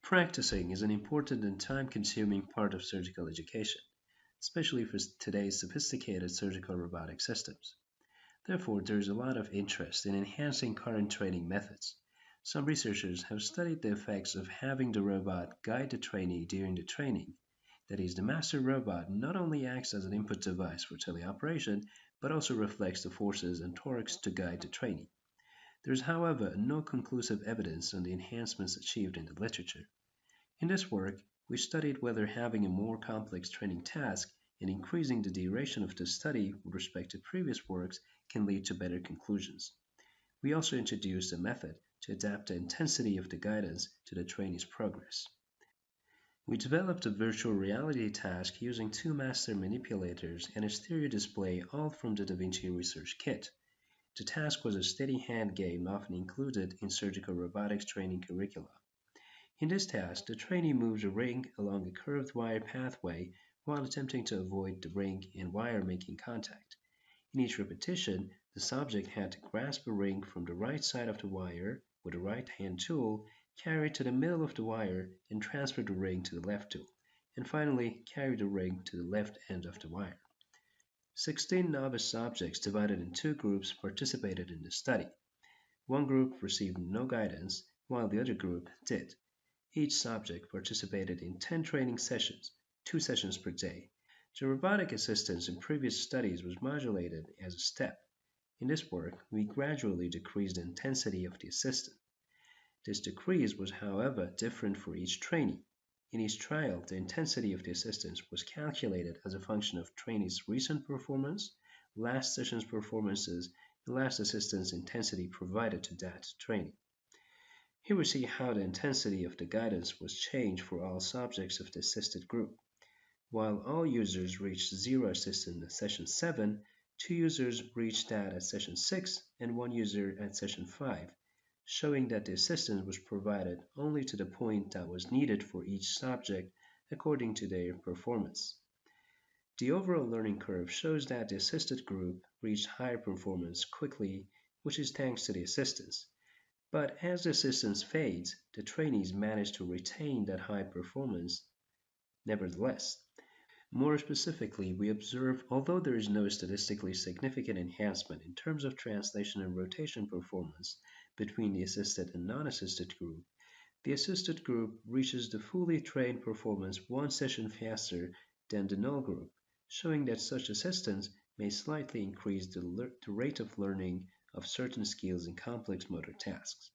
Practicing is an important and time-consuming part of surgical education, especially for today's sophisticated surgical robotic systems. Therefore, there is a lot of interest in enhancing current training methods. Some researchers have studied the effects of having the robot guide the trainee during the training. That is, the master robot not only acts as an input device for teleoperation, but also reflects the forces and torques to guide the trainee. There is, however, no conclusive evidence on the enhancements achieved in the literature. In this work, we studied whether having a more complex training task and increasing the duration of the study with respect to previous works can lead to better conclusions. We also introduced a method to adapt the intensity of the guidance to the trainee's progress. We developed a virtual reality task using two master manipulators and a stereo display, all from the Vinci research kit. The task was a steady hand game often included in surgical robotics training curricula. In this task, the trainee moves a ring along a curved wire pathway while attempting to avoid the ring and wire making contact. In each repetition, the subject had to grasp a ring from the right side of the wire with a right-hand tool, carry it to the middle of the wire, and transfer the ring to the left tool, and finally carry the ring to the left end of the wire. 16 novice subjects divided in two groups participated in the study. One group received no guidance, while the other group did. Each subject participated in 10 training sessions, 2 sessions per day. The robotic assistance in previous studies was modulated as a step. In this work, we gradually decreased the intensity of the assistant. This decrease was, however, different for each trainee. In each trial, the intensity of the assistance was calculated as a function of trainee's recent performance, last session's performances, and last assistance intensity provided to that trainee. Here we see how the intensity of the guidance was changed for all subjects of the assisted group. While all users reached 0 assistance at session 7, 2 users reached that at session 6 and 1 user at session 5, showing that the assistance was provided only to the point that was needed for each subject according to their performance. The overall learning curve shows that the assisted group reached higher performance quickly, which is thanks to the assistance. But as the assistance fades, the trainees manage to retain that high performance nevertheless. More specifically, we observe although there is no statistically significant enhancement in terms of translation and rotation performance between the assisted and non-assisted group, the assisted group reaches the fully trained performance one session faster than the null group, showing that such assistance may slightly increase the rate of learning of certain skills in complex motor tasks.